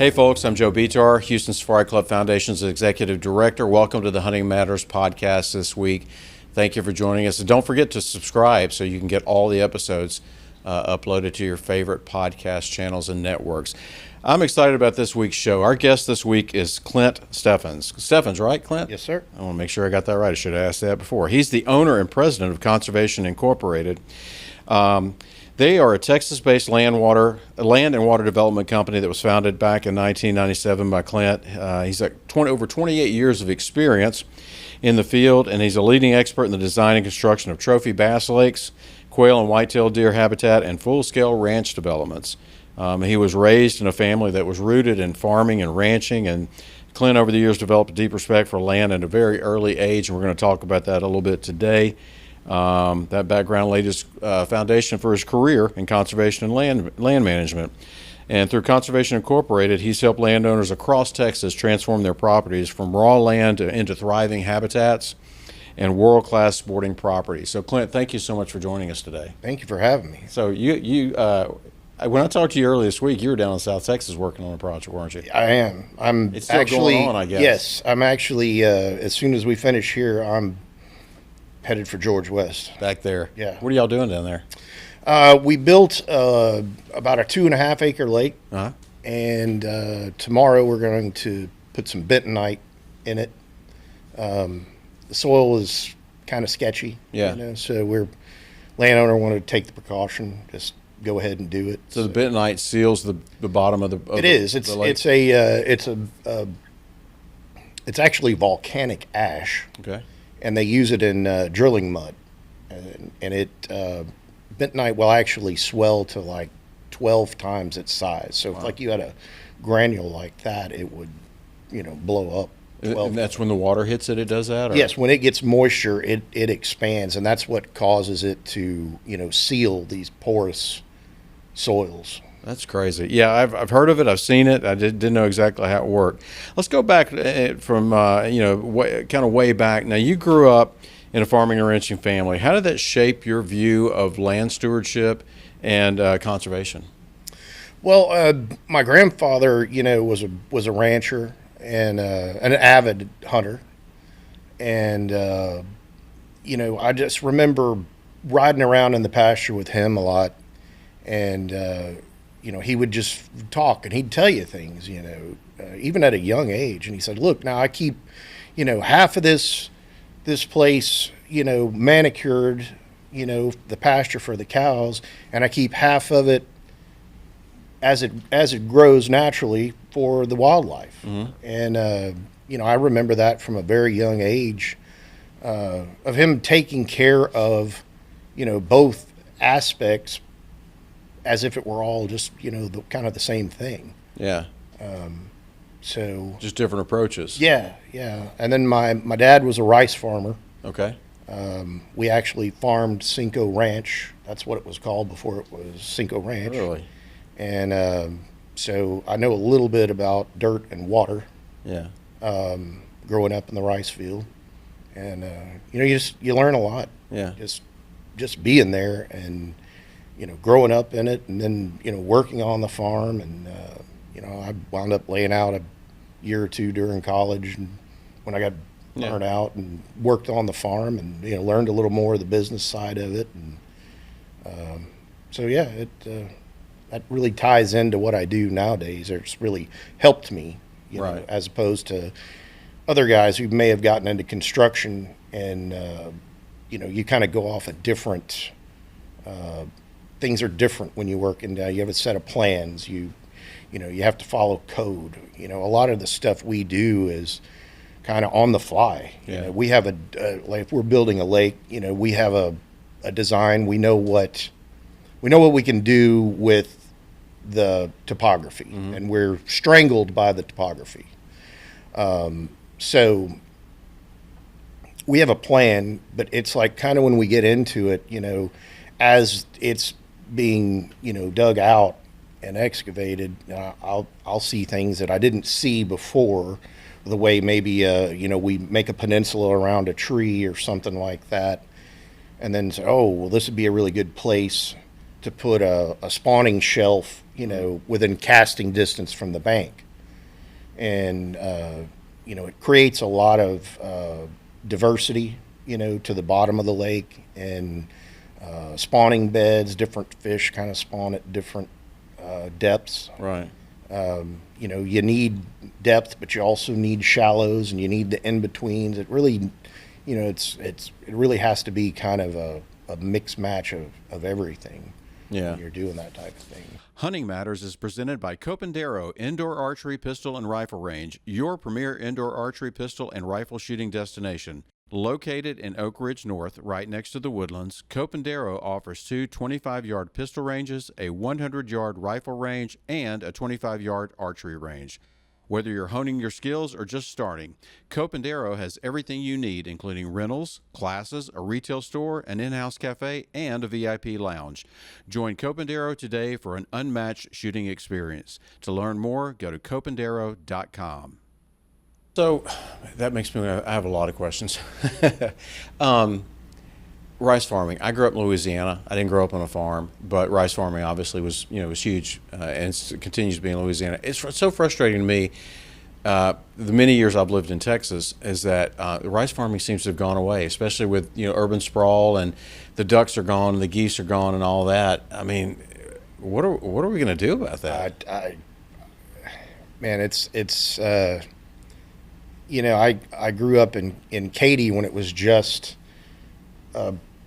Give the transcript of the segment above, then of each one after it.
Hey folks, I'm Joe Bitar, Houston Safari Club Foundation's Executive Director. Welcome to the Hunting Matters podcast this week. Thank you for joining us. And don't forget to subscribe so you can get all the episodes uploaded to your favorite podcast channels and networks. I'm excited about this week's show. Our guest this week is Clint Steffens. Steffens, right, Clint? Yes, sir. I want to make sure I got that right. I should have asked that before. He's the owner and president of Conservation Incorporated. They are a Texas-based land and water development company that was founded back in 1997 by Clint. He's got over 28 years of experience in the field, and he's a leading expert in the design and construction of trophy bass lakes, quail and whitetail deer habitat, and full-scale ranch developments. He was raised in a family that was rooted in farming and ranching, and Clint over the years developed a deep respect for land at a very early age, and we're going to talk about that a little bit today. That background laid his foundation for his career in conservation and land management. And through Conservation Incorporated, he's helped landowners across Texas transform their properties from raw land into thriving habitats and world-class sporting properties. So, Clint, thank you so much for joining us today. Thank you for having me. So, when I talked to you earlier this week, you were down in South Texas working on a project, weren't you? I am. It's still going on, I guess. Yes, I'm actually. As soon as we finish here, I'm headed for George West. Back there. Yeah. What are y'all doing down there? We built about a 2.5 acre lake, and tomorrow we're going to put some bentonite in it. The soil is kind of sketchy. Yeah. So landowner wanted to take the precaution, just go ahead and do it. So the bentonite seals the bottom of the It is. the lake? It's actually volcanic ash. Okay. And they use it in drilling mud, and bentonite will actually swell to like 12 times its size. So if like you had a granule like that, it would, blow up. 12 And that's when the water hits it, it does that? Or? Yes, when it gets moisture, it expands, and that's what causes it to seal these porous soils. That's crazy. Yeah, I've heard of it. I've seen it. I didn't know exactly how it worked. Let's go back from kind of way back. Now, you grew up in a farming and ranching family. How did that shape your view of land stewardship and conservation? Well, my grandfather, was a rancher and an avid hunter, and I just remember riding around in the pasture with him a lot, and he would just talk and he'd tell you things, even at a young age. And he said, look, now I keep, half of this place, manicured, the pasture for the cows, and I keep half of it as it grows naturally for the wildlife. Mm-hmm. And, I remember that from a very young age, of him taking care of, both aspects, as if it were all just, the kind of the same thing. Yeah. So just different approaches. Yeah. And then my dad was a rice farmer. Okay. We actually farmed Cinco Ranch. That's what it was called before it was Cinco Ranch. Really? And so I know a little bit about dirt and water. Yeah. Growing up in the rice field, and you learn a lot. Yeah. Just being there and growing up in it, and then working on the farm, and I wound up laying out a year or two during college, and when I got burned out, and worked on the farm, and learned a little more of the business side of it, and that really ties into what I do nowadays. It's really helped me, right, as opposed to other guys who may have gotten into construction, and you kind of go off a different. Things are different when you work in. You have a set of plans. You have to follow code. A lot of the stuff we do is kind of on the fly. Yeah. We have like if we're building a lake, we have a design. We know what we can do with the topography, mm-hmm, and we're strangled by the topography. So we have a plan, but it's like kind of when we get into it, as it's being dug out and excavated, I'll see things that I didn't see before. The way maybe we make a peninsula around a tree or something like that, and then say, oh well, this would be a really good place to put a spawning shelf, within casting distance from the bank. and it creates a lot of diversity, to the bottom of the lake, and spawning beds. Different fish kind of spawn at different depths. Right. You need depth, but you also need shallows, and you need the in-betweens. It really, it really has to be kind of a mixed match of everything. Yeah. When you're doing that type of thing. Hunting Matters is presented by Copandero Indoor Archery Pistol and Rifle Range, your premier indoor archery pistol and rifle shooting destination. Located in Oak Ridge North, right next to the Woodlands, Copandero offers two 25-yard pistol ranges, a 100-yard rifle range, and a 25-yard archery range. Whether you're honing your skills or just starting, Copandero has everything you need, including rentals, classes, a retail store, an in-house cafe, and a VIP lounge. Join Copandero today for an unmatched shooting experience. To learn more, go to copandero.com. So that makes me, I have a lot of questions. Rice farming. I grew up in Louisiana. I didn't grow up on a farm, but rice farming obviously was huge, and it continues to be in Louisiana. It's so frustrating to me. The many years I've lived in Texas is that the rice farming seems to have gone away, especially with urban sprawl, and the ducks are gone, and the geese are gone, and all that. I mean, what are we going to do about that? Man, it's I grew up in Katy when it was just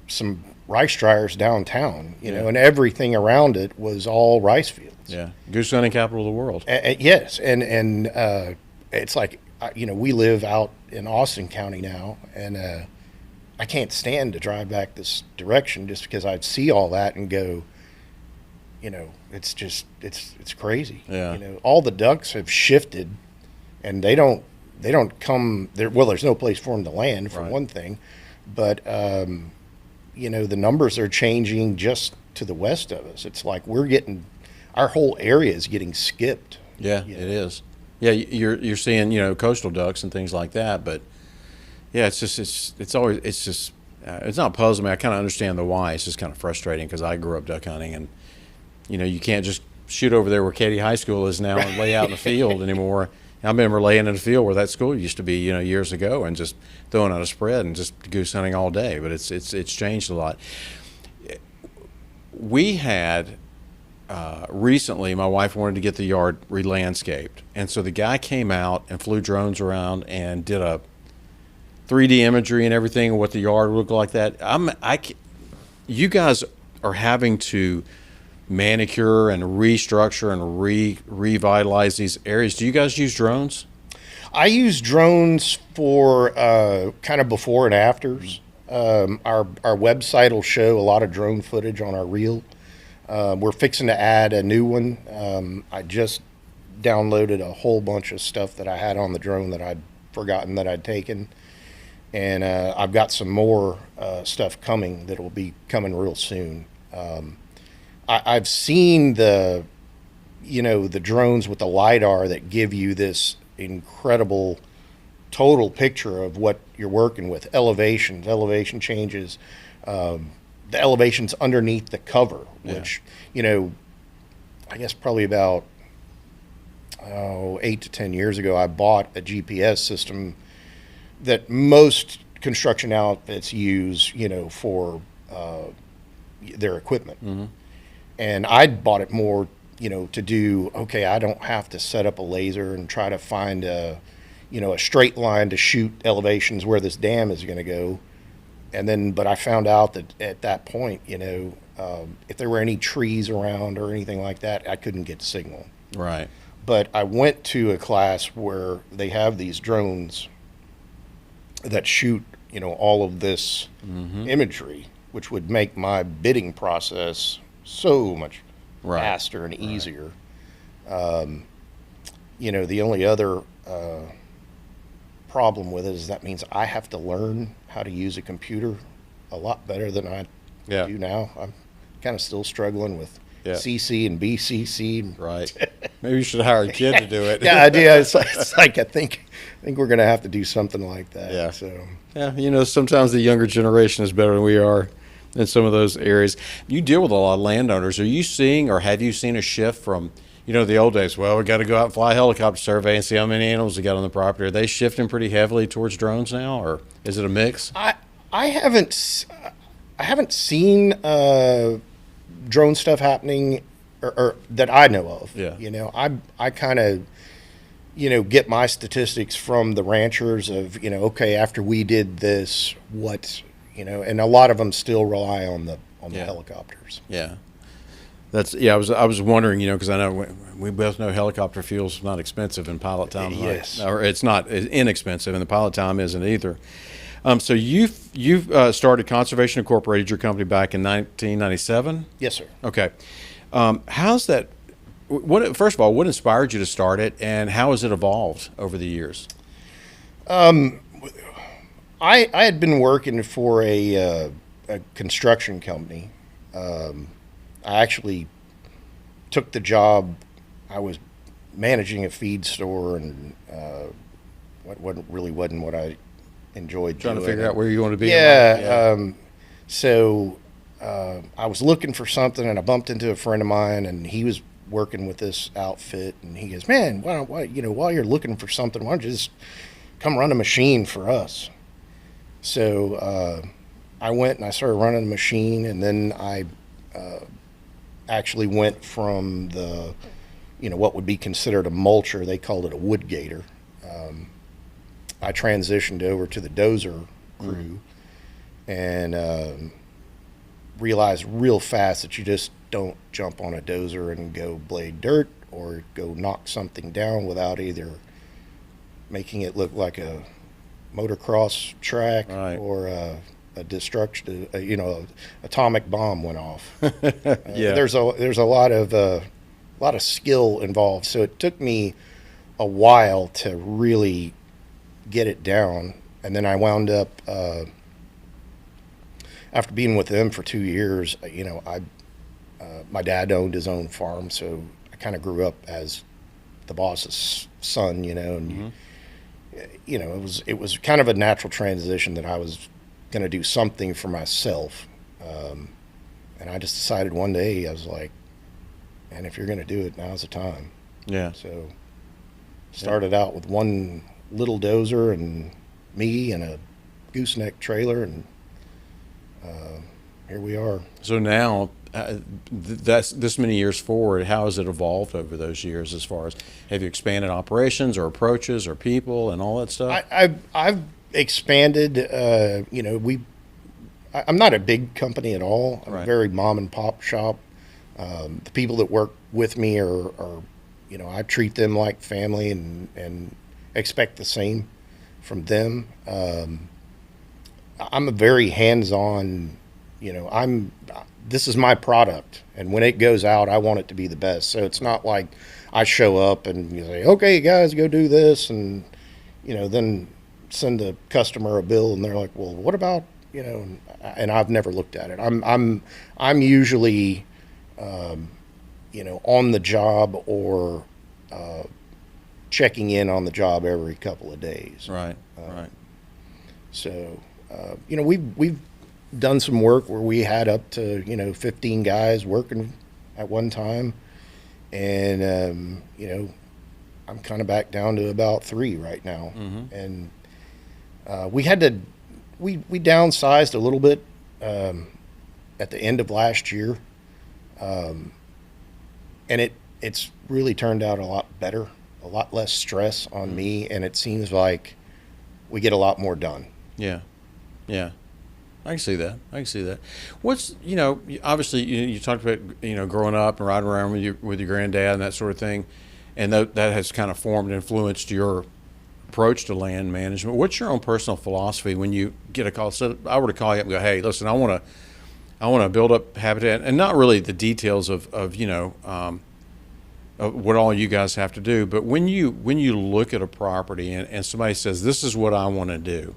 some rice dryers downtown, and everything around it was all rice fields. Yeah, goose hunting capital of the world. Yes, and it's like we live out in Austin County now, and I can't stand to drive back this direction just because I'd see all that and go, it's just it's crazy. Yeah. All the ducks have shifted, and they don't come there. Well, there's no place for them to land, for one thing, but the numbers are changing just to the west of us. It's like our whole area is getting skipped. Yeah, it is. Yeah, you're seeing coastal ducks and things like that, but yeah, it's not puzzling me. I kind of understand the why. It's just kind of frustrating because I grew up duck hunting, and you can't just shoot over there where Katy High School is now and lay out in the field anymore. I remember laying in a field where that school used to be, years ago, and just throwing out a spread and just goose hunting all day. But it's changed a lot. We had recently, my wife wanted to get the yard re-landscaped, and so the guy came out and flew drones around and did a 3D imagery and everything of what the yard would look like. You guys are having to manicure and restructure and revitalize these areas. Do you guys use drones? I use drones for kind of before and afters. Our website will show a lot of drone footage on our reel. We're fixing to add a new one. I just downloaded a whole bunch of stuff that I had on the drone that I'd forgotten that I'd taken. And I've got some more stuff coming that will be coming real soon. I've seen the drones with the LiDAR that give you this incredible total picture of what you're working with. Elevation changes, the elevations underneath the cover, which, I guess probably about 8 to 10 years ago, I bought a GPS system that most construction outfits use, for their equipment. Mm-hmm. And I'd bought it more, to do, I don't have to set up a laser and try to find a straight line to shoot elevations where this dam is going to go. But I found out that at that point, if there were any trees around or anything like that, I couldn't get signal. Right. But I went to a class where they have these drones that shoot, all of this imagery, which would make my bidding process so much faster and easier. The only other problem with it is that means I have to learn how to use a computer a lot better than I do now. I'm kind of still struggling with CC and BCC. Right. Maybe you should hire a kid to do it. Yeah, I do. It's like I think we're going to have to do something like that. Yeah. So. Yeah. Sometimes the younger generation is better than we are in some of those areas. You deal with a lot of landowners. Are you seeing, or have you seen a shift from, the old days, well, we got to go out and fly a helicopter survey and see how many animals we got on the property. Are they shifting pretty heavily towards drones now, or is it a mix? I haven't seen drone stuff happening or that I know of. Yeah. I kind of get my statistics from the ranchers of okay, after we did this, what and a lot of them still rely on the helicopters. Yeah. I was wondering, because I know we both know helicopter fuel's not expensive in pilot time. Yes. Right? Or it's not inexpensive, and the pilot time isn't either. So you've started Conservation Incorporated, your company, back in 1997? Yes, sir. Okay. How's that? First of all, what inspired you to start it, and how has it evolved over the years? I had been working for a construction company. I actually took the job. I was managing a feed store, and wasn't what I enjoyed Trying doing. to figure out where you want to be. Yeah. So I was looking for something, and I bumped into a friend of mine, and he was working with this outfit, and he goes, "Man, why while you're looking for something, why don't you just come run a machine for us?" So I went and I started running a machine, and then I actually went from the, what would be considered a mulcher. They called it a wood gator. I transitioned over to the dozer crew and realized real fast that you just don't jump on a dozer and go blade dirt or go knock something down without either making it look like a motocross track, right, or a destruction, atomic bomb went off. Yeah. There's a lot of skill involved. So it took me a while to really get it down. And then I wound up, after being with them for 2 years, my dad owned his own farm. So I kind of grew up as the boss's son, and it was kind of a natural transition that I was going to do something for myself. And I just decided one day, I was like, man, if you're going to do it, now's the time. Yeah. So started out with one little dozer and me and a gooseneck trailer, and here we are. So now, that's this many years forward, how has it evolved over those years? As far as, have you expanded operations or approaches or people and all that stuff? I've expanded. I'm not a big company at all. I'm Right. a very mom and pop shop. The people that work with me are I treat them like family and expect the same from them. I'm a very hands-on. This is my product, and when it goes out, I want it to be the best. So it's not like I show up and you say, "Okay, guys, go do this," and then send the customer a bill, and they're like, "Well, what about?" And I've never looked at it. I'm usually, on the job or checking in on the job every couple of days. Right. Right. So, we've done some work where we had up to 15 guys working at one time, and I'm kind of back down to about 3 right now. Mm-hmm. And we downsized a little bit at the end of last year, and it's really turned out a lot better, a lot less stress on me, and it seems like we get a lot more done. Yeah. Yeah. I can see that. What's, obviously you talked about, growing up and riding around with your granddad and that sort of thing, and that has kind of formed and influenced your approach to land management. What's your own personal philosophy when you get a call? So I were to call you up and go, "Hey, listen, I want to build up habitat," and not really the details of what all you guys have to do, but when you look at a property and somebody says, "This is what I want to do,"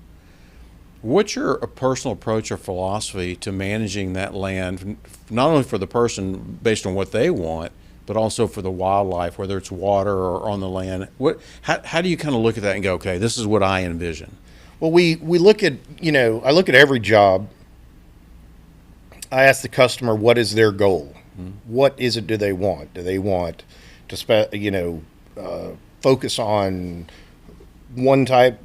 what's your personal approach or philosophy to managing that land, not only for the person based on what they want, but also for the wildlife, whether it's water or on the land? How do you kind of look at that and go, okay, this is what I envision? Well, we look at, I look at every job. I ask the customer, what is their goal? Mm-hmm. What is it do they want? Do they want focus on one type,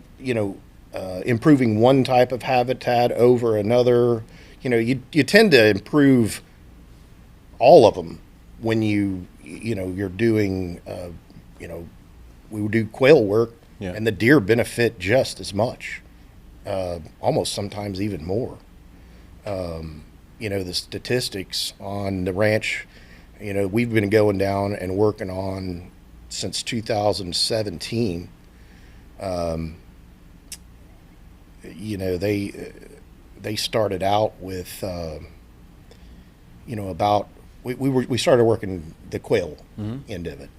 improving one type of habitat over another. You tend to improve all of them when you're doing, we would do quail work, Yeah. and the deer benefit just as much, almost sometimes even more. The statistics on the ranch, we've been going down and working on since 2017. They started out with, about we started working the quail end of it.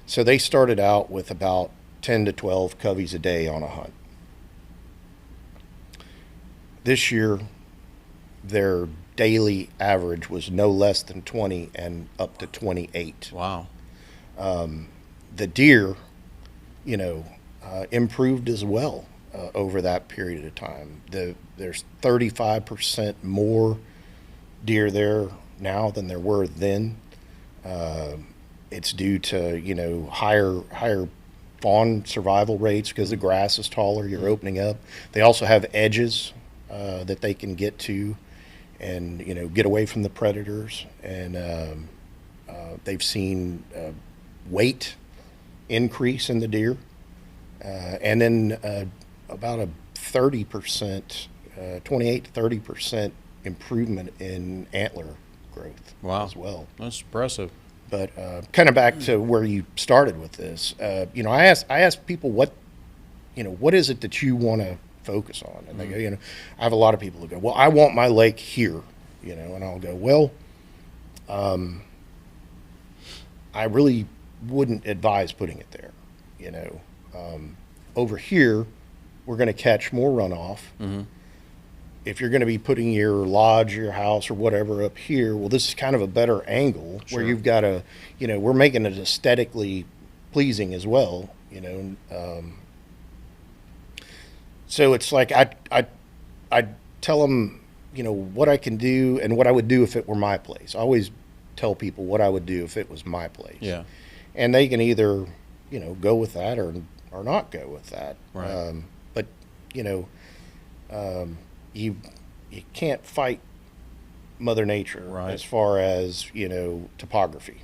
So they started out with about 10 to 12 coveys a day on a hunt. This year, their daily average was no less than 20 and up to 28. Wow. The deer, improved as well over that period of time. There's 35% more deer there now than there were then. It's due to higher fawn survival rates because the grass is taller. You're opening up. They also have edges that they can get to, and get away from the predators. And they've seen weight increase in the deer, and then about a 30%, 28 to 30% improvement in antler growth. Wow. As well. That's impressive. But kind of back to where you started with this, I ask people what is it that you want to focus on, and they go, I have a lot of people who go, well, I want my lake here, and I'll go, well, I really wouldn't advise putting it there, over here, we're going to catch more runoff. Mm-hmm. If you're going to be putting your lodge, your house, or whatever up here, well, this is kind of a better angle. Sure. Where you've got we're making it aesthetically pleasing as well, So it's like I tell them, what I can do and what I would do if it were my place. I always tell people what I would do if it was my place. Yeah. And they can either, go with that or not go with that. Right. But you can't fight Mother Nature. Right. As far as topography.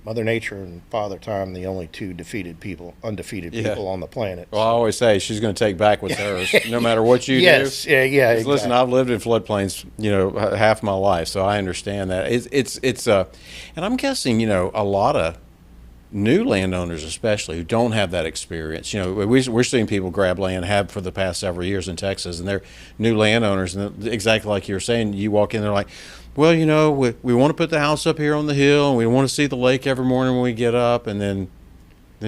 Mother Nature and Father Time, the only two undefeated people on the planet. Well, I always say she's going to take back what's hers, no matter what you yes, do. Yeah, Listen, exactly. I've lived in floodplains, half my life, so I understand that. And I'm guessing, a lot of new landowners, especially who don't have that experience. We're seeing people grab land, have for the past several years in Texas, and they're new landowners, and exactly like you're saying, you walk in, they're like, well, we want to put the house up here on the hill, and we want to see the lake every morning when we get up, and then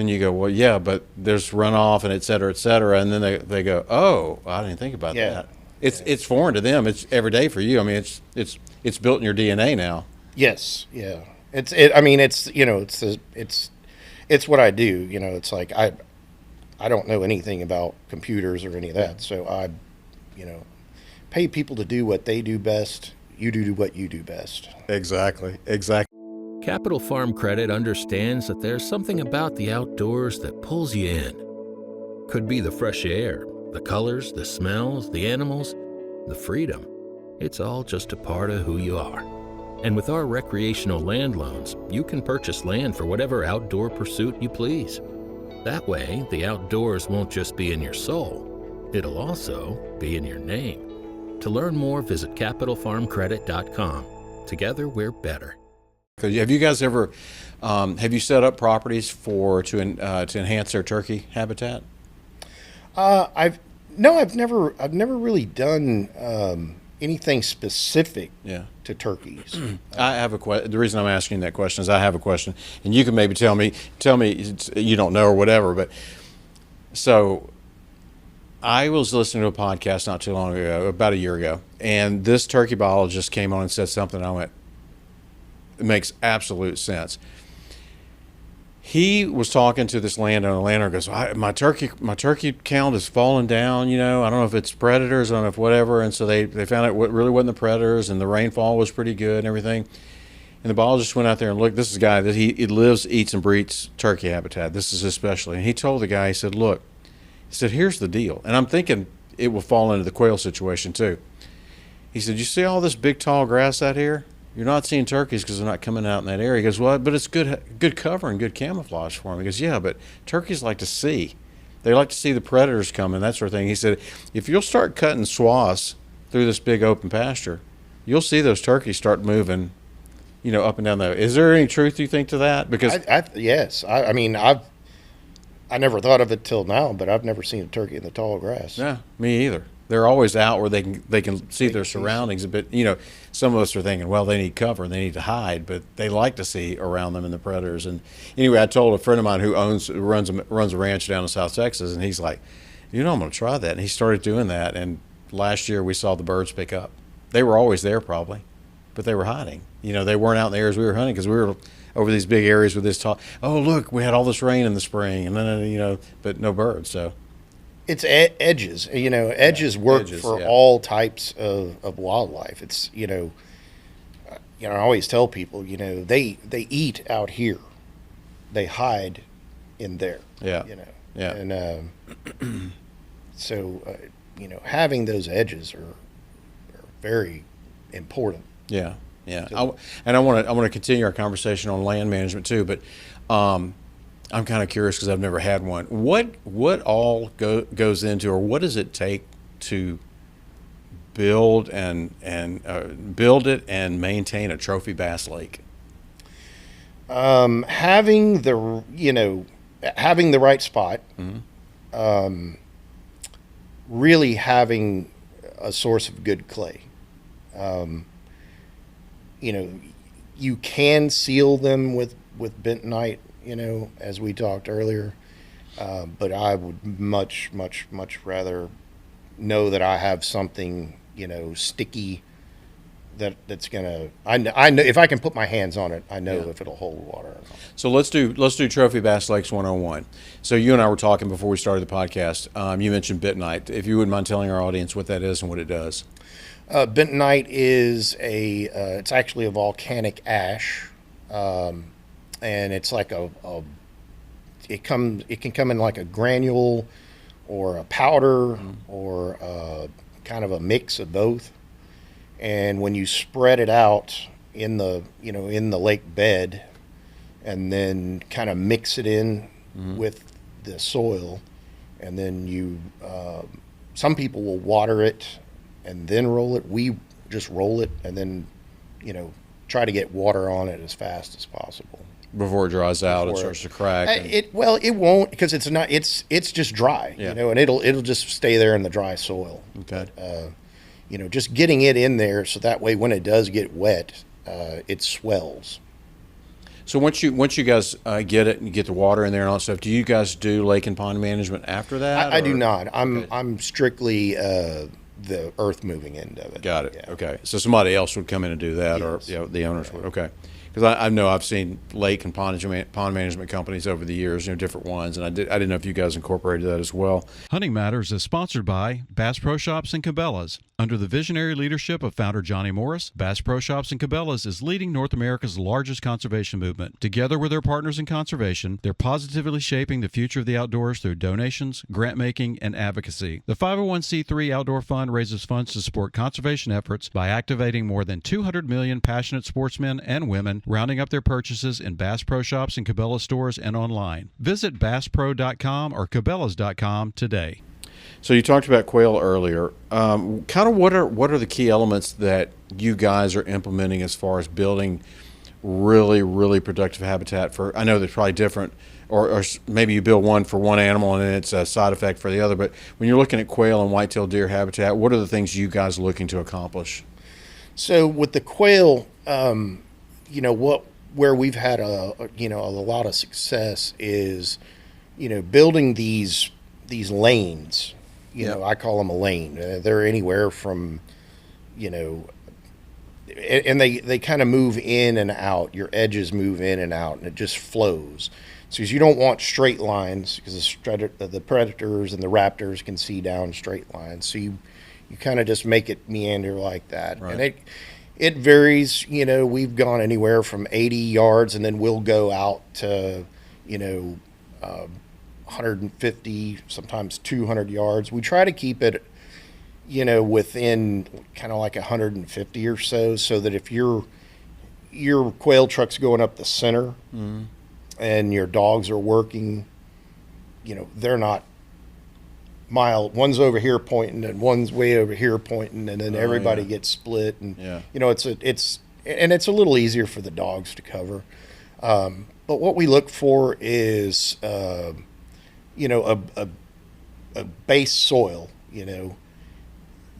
you go, well, yeah, but there's runoff and et cetera, and then they go, oh, I didn't think about that. It's foreign to them. It's every day for you. I mean, it's built in your DNA now. Yes, yeah. It's what I do. It's like I don't know anything about computers or any of that, so I pay people to do what they do best. You do what you do best. Exactly. Capital Farm Credit understands that there's something about the outdoors that pulls you in. Could be the fresh air, the colors, the smells, the animals, the freedom. It's all just a part of who you are. And with our recreational land loans, you can purchase land for whatever outdoor pursuit you please. That way, the outdoors won't just be in your soul, it'll also be in your name. To learn more, visit capitalfarmcredit.com. Together, we're better. Have you guys ever, have you set up properties to enhance their turkey habitat? I've never really done anything specific to turkeys. I have the reason I'm asking that question is I have a question, and you can maybe tell me you don't know or whatever, but so I was listening to a podcast not too long ago, about a year ago, and this turkey biologist came on and said something, and I went, it makes absolute sense. He was talking to this landowner. The landowner goes, my turkey count is falling down. I don't know if it's predators, I don't know if whatever. And so they found out what really wasn't the predators, and the rainfall was pretty good and everything. And the biologist went out there and looked. This is a guy that he lives, eats, and breeds turkey habitat. This is his specialty. And he told the guy, he said, look, he said, here's the deal. And I'm thinking it will fall into the quail situation too. He said, you see all this big tall grass out here? You're not seeing turkeys because they're not coming out in that area. He goes, well, but it's good cover and good camouflage for them. He goes, yeah, but turkeys like to see. They like to see the predators coming, that sort of thing. He said, if you'll start cutting swaths through this big open pasture, you'll see those turkeys start moving, up and down there. Is there any truth you think to that? Because yes, I mean, I never thought of it till now, but I've never seen a turkey in the tall grass. yeah, me either. They're always out where they can see their surroundings a bit. Some of us are thinking, well, they need cover and they need to hide, but they like to see around them and the predators. And anyway, I told a friend of mine who runs a ranch down in South Texas, and he's like, I'm going to try that. And he started doing that. And last year we saw the birds pick up. They were always there probably, but they were hiding. They weren't out in the areas we were hunting because we were over these big areas with this tall. Oh, look, we had all this rain in the spring, and then but no birds. So it's edges. Edges work for all types of wildlife. It's I always tell people, they eat out here, they hide in there. Yeah. Yeah. And so having those edges are very important. Yeah. Yeah, I want to continue our conversation on land management too, but I'm kind of curious because I've never had one. What all goes into, or what does it take to build build it and maintain a trophy bass lake? Having the right spot, really having a source of good clay. You can seal them with bentonite, as we talked earlier. But I would much rather know that I have something, sticky that's gonna. I know if I can put my hands on it, I know if it'll hold water or not. So let's do Trophy Bass Lakes 101. So you and I were talking before we started the podcast. You mentioned bentonite. If you wouldn't mind telling our audience what that is and what it does. Bentonite is it's actually a volcanic ash, and it's like it can come in like a granule or a powder or kind of a mix of both. And when you spread it out in the lake bed, and then kind of mix it in with the soil, and then some people will water it and then roll it. We just roll it and then, try to get water on it as fast as possible Before it dries out and starts to crack. It won't, because it's not. It's just dry, and it'll just stay there in the dry soil. Okay. But, just getting it in there so that way when it does get wet, it swells. So once you guys get it and you get the water in there and all that stuff, do you guys do lake and pond management after that? I do not. I'm strictly the earth moving end of it. Got it. Yeah. Okay. So somebody else would come in and do that, Yes. or the owners would. Okay. Because I know I've seen lake and pond management companies over the years, different ones, and I didn't know if you guys incorporated that as well. Hunting Matters is sponsored by Bass Pro Shops and Cabela's. Under the visionary leadership of founder Johnny Morris, Bass Pro Shops and Cabela's is leading North America's largest conservation movement. Together with their partners in conservation, they're positively shaping the future of the outdoors through donations, grant making, and advocacy. The 501c3 Outdoor Fund raises funds to support conservation efforts by activating more than 200 million passionate sportsmen and women, rounding up their purchases in Bass Pro Shops and Cabela's stores and online. Visit BassPro.com or Cabela's.com today. So you talked about quail earlier. Kind of what are the key elements that you guys are implementing as far as building really, really productive habitat for? I know they're probably different, or maybe you build one for one animal and then it's a side effect for the other. But when you're looking at quail and whitetail deer habitat, what are the things you guys are looking to accomplish? So with the quail, where we've had a lot of success is, building these lanes. I call them a lane. They're anywhere from, and they kind of move in and out. Your edges move in and out, and it just flows. So you don't want straight lines, because the predators and the raptors can see down straight lines. So you kind of just make it meander like that. Right. And It varies. We've gone anywhere from 80 yards, and then we'll go out to, 150, sometimes 200 yards. We try to keep it, within kind of like 150 or so that if your quail truck's going up the center and your dogs are working, they're not one's over here pointing and one's way over here pointing, and then everybody gets split, and it's a little easier for the dogs to cover. But what we look for is a base soil,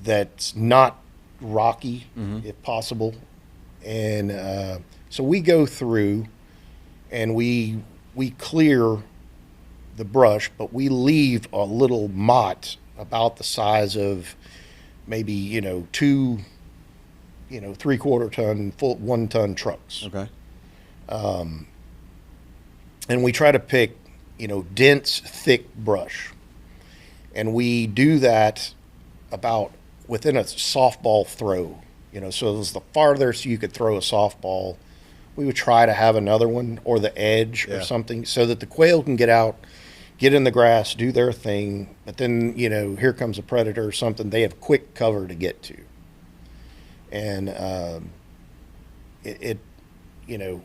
that's not rocky if possible, and so we go through and we clear the brush, but we leave a little motte about the size of maybe two 3/4 ton, full 1 ton trucks. Okay. And we try to pick dense, thick brush, and we do that about within a softball throw. So it was the farthest you could throw a softball. We would try to have another one or the edge or something, so that the quail can get out, get in the grass, do their thing, but then, here comes a predator or something, they have quick cover to get to. And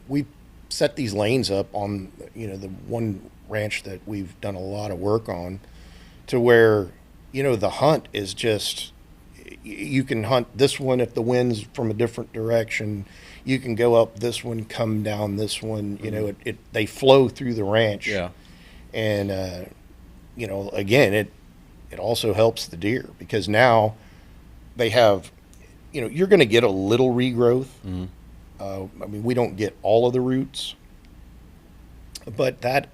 we set these lanes up on, the one ranch that we've done a lot of work on, to where, the hunt is just, you can hunt this one if the wind's from a different direction. You can go up this one, come down this one, they flow through the ranch. Yeah. And, again, it also helps the deer, because now they have, you're going to get a little regrowth. We don't get all of the roots, but that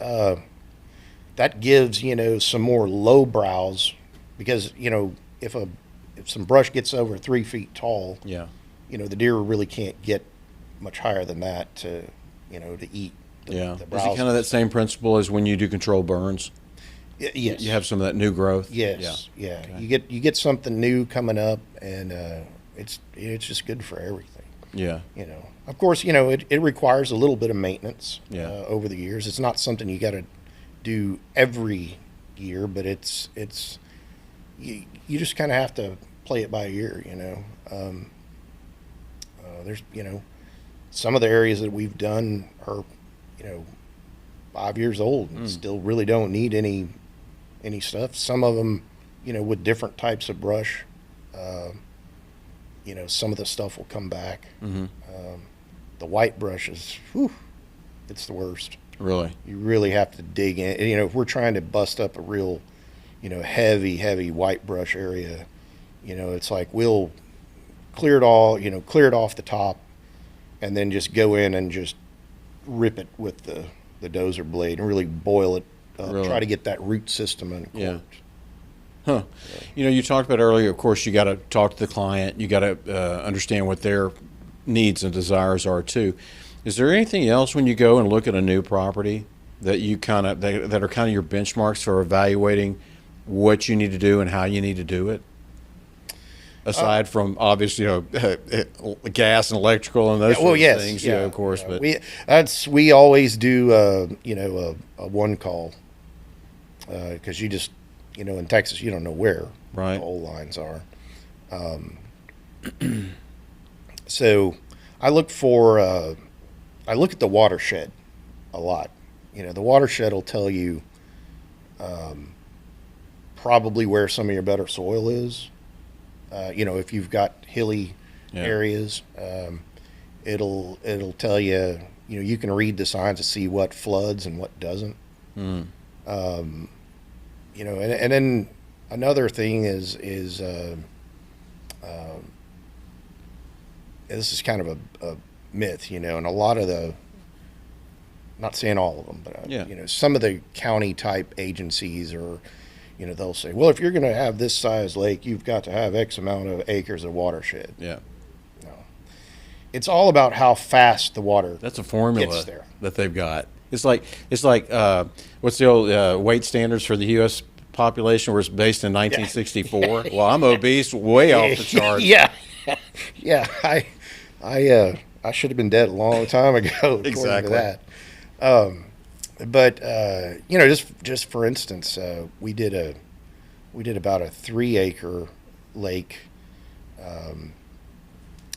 gives, some more low brows, because, if some brush gets over 3 feet tall, the deer really can't get much higher than that to eat. The Is it browse. kind of that same principle as when you do controlled burns? Yes. You have some of that new growth? Yes. Yeah. Okay. You get something new coming up, and it's just good for everything. Yeah. Of course, it requires a little bit of maintenance over the years. It's not something you got to do every year, but it's you just kind of have to play it by ear. There's some of the areas that we've done are 5 years old and still really don't need any stuff. Some of them, with different types of brush, some of the stuff will come back. The white brush is, it's the worst. Really? You really have to dig in. If we're trying to bust up a real, heavy white brush area, it's like we'll clear it all, clear it off the top, and then just go in and just rip it with the dozer blade and really boil it up, Really? try to get that root system uncorked. Yeah. Huh. You talked about earlier, of course, you got to talk to the client. You got to understand what their needs and desires are too. Is there anything else when you go and look at a new property that you that are kind of your benchmarks for evaluating what you need to do and how you need to do it? Aside from obviously, gas and electrical and those sorts of things, of course. But we always do, a one call, because you just, in Texas, you don't know where Right. the old lines are. So I look at the watershed a lot. The watershed will tell you probably where some of your better soil is. If you've got hilly areas, it'll tell you, you can read the signs to see what floods and what doesn't. And then another thing is this is kind of a myth, and a lot of not saying all of them, but some of the county type agencies are, they'll say, well, if you're going to have this size lake, you've got to have X amount of acres of watershed. Yeah. No, it's all about how fast the water. That's a formula gets there. that they've got. It's like what's the old weight standards for the U.S. population? Where it's based in 1964. Well, I'm obese, way off the charts. Yeah. I should have been dead a long time ago. According Exactly. to that. But you know, just for instance, we did about a 3-acre lake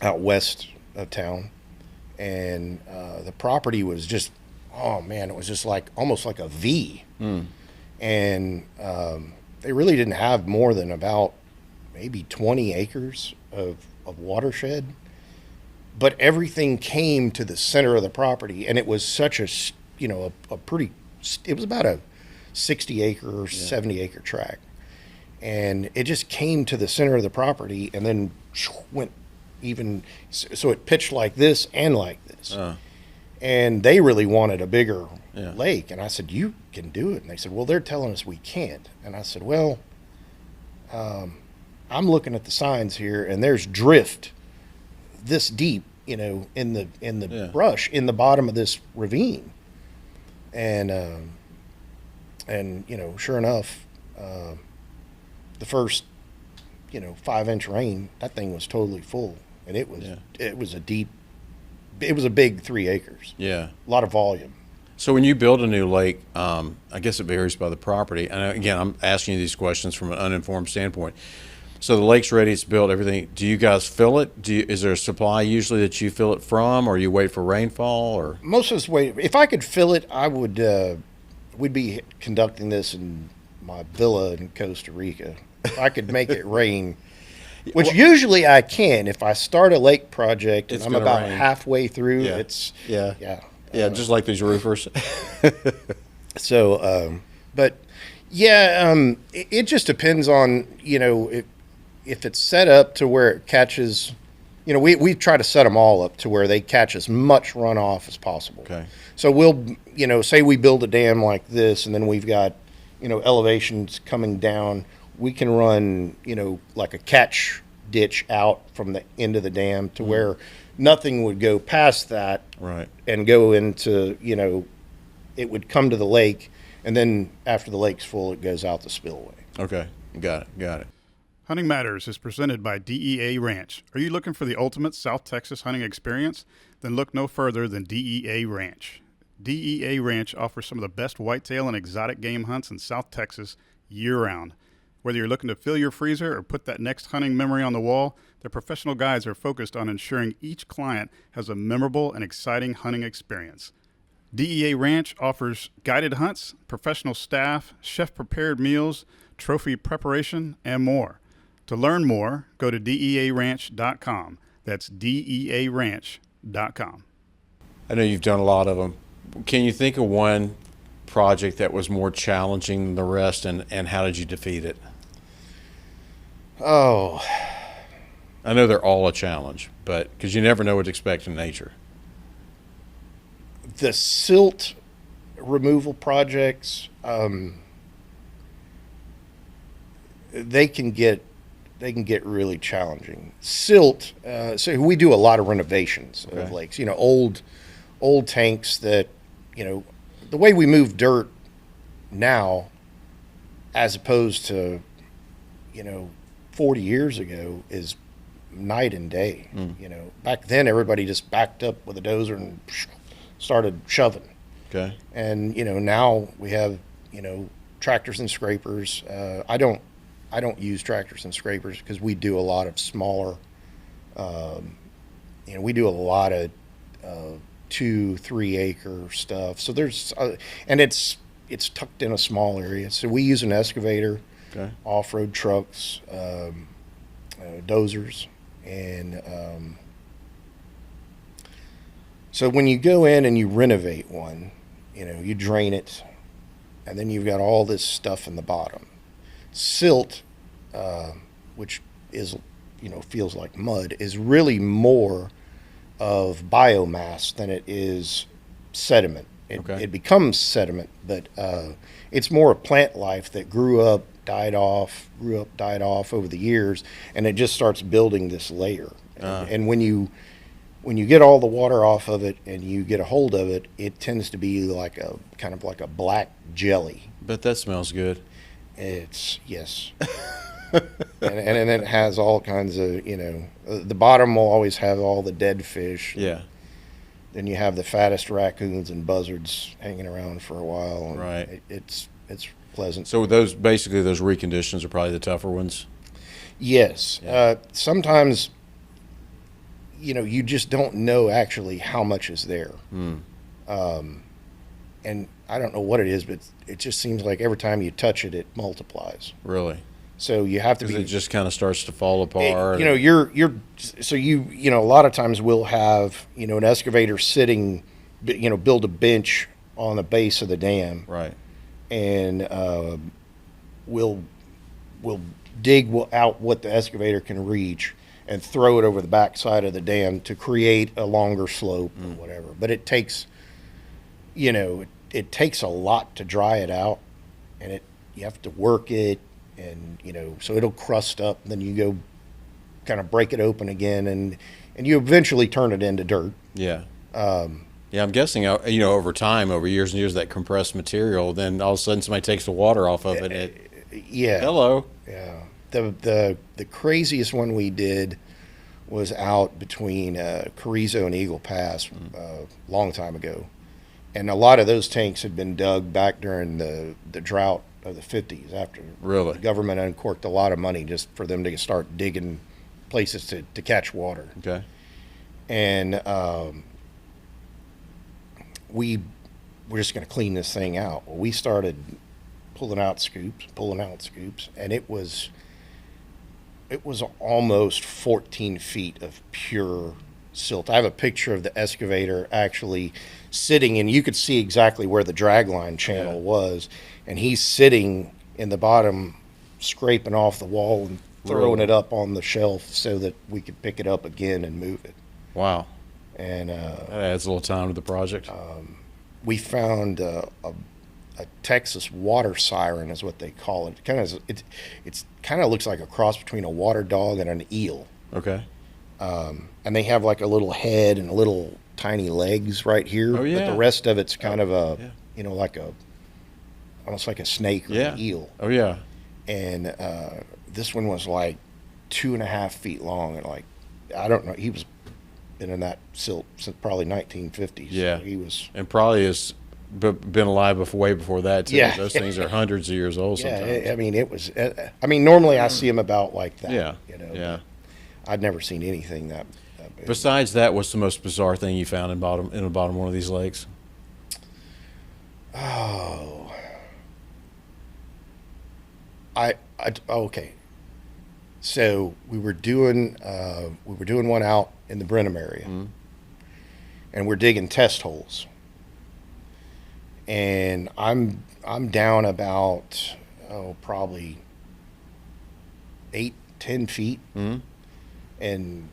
out west of town, and the property was just, oh man, it was just like almost like a V. And they really didn't have more than about maybe 20 acres of watershed, but everything came to the center of the property, and it was such a, you know, a pretty, it was about a 60-acre or 70-acre tract, and it just came to the center of the property and then went even, so it pitched like this and like this. And they really wanted a bigger lake, and I said, you can do it. And they said, well, they're telling us we can't. And I said, well, I'm looking at the signs here, and there's drift this deep, you know, in the brush in the bottom of this ravine. And you know, sure enough, the first, you know, 5-inch rain, that thing was totally full, and it was a big 3 acres. Yeah. A lot of volume. So when you build a new lake, I guess it varies by the property. And again, I'm asking you these questions from an uninformed standpoint. So the lake's ready, it's built, everything. Do you guys fill it? Is there a supply usually that you fill it from, or you wait for rainfall? Or Most of us wait. If I could fill it, I would. We'd be conducting this in my villa in Costa Rica. If I could make it rain, which usually I can. If I start a lake project and It's I'm gonna about rain. halfway through, Yeah. it's Yeah. yeah. just like these roofers. So, but yeah, it just depends on, you know, if it's set up to where it catches, you know, we try to set them all up to where they catch as much runoff as possible. Okay. So we'll, you know, say we build a dam like this, and then we've got, you know, elevations coming down. We can run, you know, like a catch ditch out from the end of the dam to where nothing would go past that Right. and go into, you know, it would come to the lake, and then after the lake's full, it goes out the spillway. Okay. Got it. Hunting Matters is presented by DEA Ranch. Are you looking for the ultimate South Texas hunting experience? Then look no further than DEA Ranch. DEA Ranch offers some of the best whitetail and exotic game hunts in South Texas year-round. Whether you're looking to fill your freezer or put that next hunting memory on the wall, their professional guides are focused on ensuring each client has a memorable and exciting hunting experience. DEA Ranch offers guided hunts, professional staff, chef-prepared meals, trophy preparation, and more. To learn more, go to dearanch.com. That's dearanch.com. I know you've done a lot of them. Can you think of one project that was more challenging than the rest, and how did you defeat it? Oh, I know they're all a challenge, but because you never know what to expect in nature. the silt removal projects, they can get really challenging. Silt, so we do a lot of renovations of lakes. You know, old tanks that, you know, the way we move dirt now, as opposed to, you know, 40 years ago, is night and day. You know, back then everybody just backed up with a dozer and started shoving. Okay. And, you know, now we have, you know, tractors and scrapers. I don't use tractors and scrapers because we do a lot of smaller, you know, we do a lot of 2-3 acre stuff. So there's, and it's tucked in a small area. So we use an excavator, off-road trucks, dozers, and so when you go in and you renovate one, you know, you drain it, and then you've got all this stuff in the bottom. Silt, which is, you know, feels like mud, is really more of biomass than it is sediment. It becomes sediment, but it's more a plant life that grew up, died off over the years, and it just starts building this layer. And when you get all the water off of it and you get a hold of it, it tends to be like a kind of like a black jelly. But that smells good. It's, yes. and then it has all kinds of, you know, the bottom will always have all the dead fish. Yeah. Then you have the fattest raccoons and buzzards hanging around for a while. And Right. It's pleasant. So those reconditions are probably the tougher ones. Yes. Yeah. Sometimes, you know, you just don't know actually how much is there. And I don't know what it is, but it just seems like every time you touch it, it multiplies. Really? So you have to Because be. it just kind of starts to fall apart. You know, you know, a lot of times we'll have, you know, an excavator sitting, you know, build a bench on the base of the dam, Right. and we'll dig out what the excavator can reach and throw it over the backside of the dam to create a longer slope or whatever. But it takes, you know, it takes a lot to dry it out, and you have to work it, and, you know, so it'll crust up, and then you go kind of break it open again, and you eventually turn it into dirt. Yeah. Yeah, I'm guessing, you know, over time, over years and years, that compressed material, then all of a sudden somebody takes the water off of it. Yeah. Hello. Yeah. The craziest one we did was out between Carrizo and Eagle Pass a long time ago. And a lot of those tanks had been dug back during the drought of the 50s, after Really? the government uncorked a lot of money just for them to start digging places to catch water. Okay. And we were just going to clean this thing out. Well, we started pulling out scoops, and it was almost 14 feet of pure silt. I have a picture of the excavator actually sitting, and you could see exactly where the dragline channel was, and he's sitting in the bottom, scraping off the wall and throwing it up on the shelf so that we could pick it up again and move it. Wow. And That adds a little time to the project. we found a Texas water siren, is what they call it. It's kind of looks like a cross between a water dog and an eel. Okay. And they have like a little head and little tiny legs right here. Oh, yeah. But the rest of it's kind of yeah. you know, like almost like a snake or Yeah. an eel. Oh, yeah. And this one was like 2.5 feet long, and like, I don't know, he was been in that silt since probably 1950s. Yeah. So he was. And probably has been alive way before that, too. Yeah. Those things are hundreds of years old sometimes. Yeah, I mean, it was. I mean, normally I see them about like that. Yeah. You know. Yeah. I'd never seen anything that big. Besides that, what's the most bizarre thing you found in the bottom of one of these lakes? Oh. Okay. So we were doing one out in the Brenham area, and we're digging test holes. And I'm down about probably 8-10 feet, and